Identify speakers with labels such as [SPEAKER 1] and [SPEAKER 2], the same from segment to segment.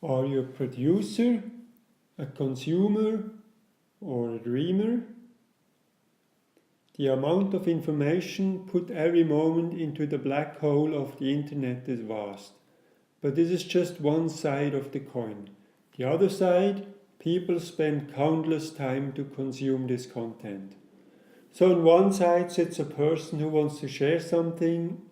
[SPEAKER 1] Are you a producer, a consumer, or a dreamer? The amount of information put every moment into the black hole of the internet is vast. But this is just one side of the coin. The other side, people spend countless time to consume this content. So on one side sits a person who wants to share something,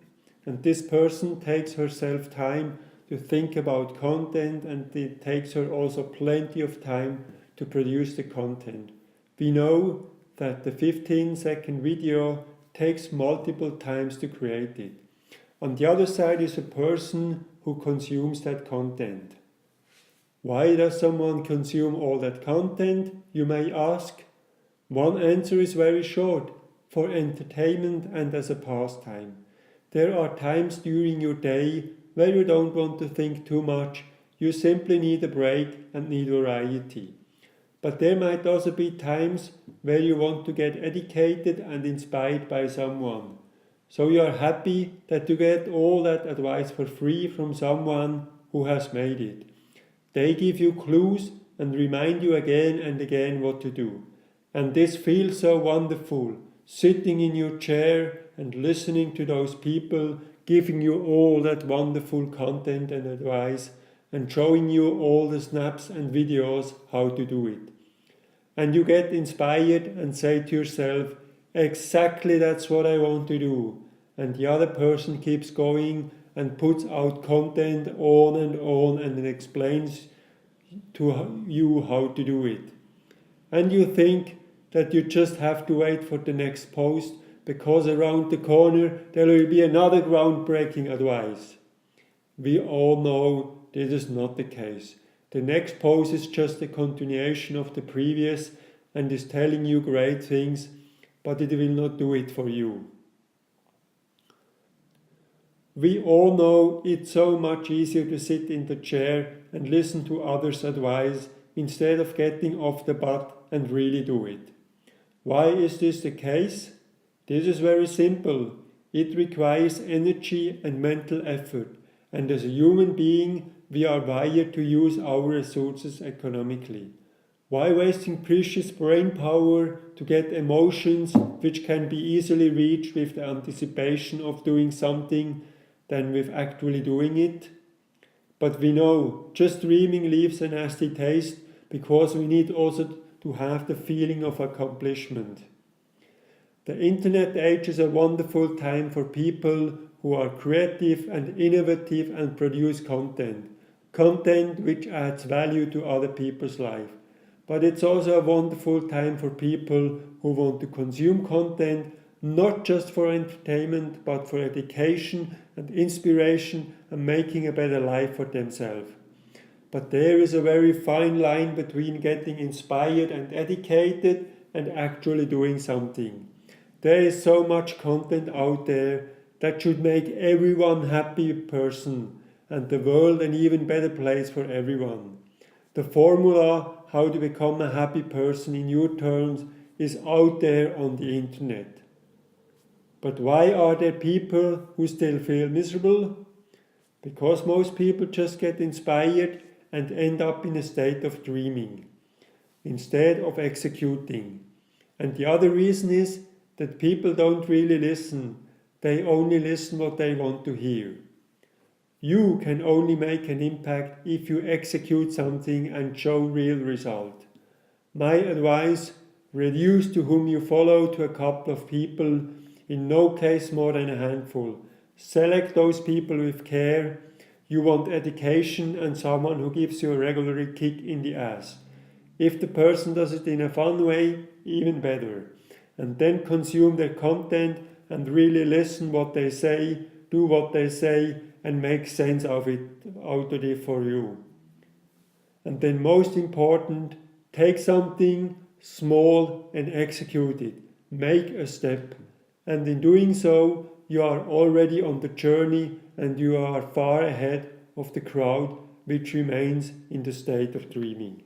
[SPEAKER 1] and this person takes herself time to think about content, and it takes her also plenty of time to produce the content. We know that the 15-second video takes multiple times to create it. On the other side is a person who consumes that content. Why does someone consume all that content, you may ask? One answer is very short: for entertainment and as a pastime. There are times during your day where you don't want to think too much, you simply need a break and need variety. But there might also be times where you want to get educated and inspired by someone. So you are happy that you get all that advice for free from someone who has made it. They give you clues and remind you again and again what to do. And this feels so wonderful, sitting in your chair and listening to those people giving you all that wonderful content and advice and showing you all the snaps and videos how to do it. And you get inspired and say to yourself, exactly that's what I want to do. And the other person keeps going and puts out content on and explains to you how to do it. And you think that you just have to wait for the next post because around the corner there will be another groundbreaking advice. We all know this is not the case. The next post is just a continuation of the previous and is telling you great things, but it will not do it for you. We all know it's so much easier to sit in the chair and listen to others' advice instead of getting off the butt and really do it. Why is this the case? This is very simple. It requires energy and mental effort, and as a human being, we are wired to use our resources economically. Why wasting precious brain power to get emotions which can be easily reached with the anticipation of doing something than with actually doing it? But we know just dreaming leaves a nasty taste because we need also to have the feeling of accomplishment. The internet age is a wonderful time for people who are creative and innovative and produce content which adds value to other people's life. But it's also a wonderful time for people who want to consume content not just for entertainment but for education and inspiration and making a better life for themselves. But there is a very fine line between getting inspired and educated and actually doing something. There is so much content out there that should make everyone a happy person and the world an even better place for everyone. The formula how to become a happy person in your terms is out there on the internet. But why are there people who still feel miserable? Because most people just get inspired and end up in a state of dreaming instead of executing. And the other reason is that people don't really listen. They only listen what they want to hear. You can only make an impact if you execute something and show real result. My advice: reduce to whom you follow to a couple of people, in no case more than a handful. Select those people with care. You want education and someone who gives you a regular kick in the ass. If the person does it in a fun way, even better. And then consume their content and really listen what they say, do what they say, and make sense of it for you. And then most important, take something small and execute it. Make a step. And in doing so, you are already on the journey and you are far ahead of the crowd which remains in the state of dreaming.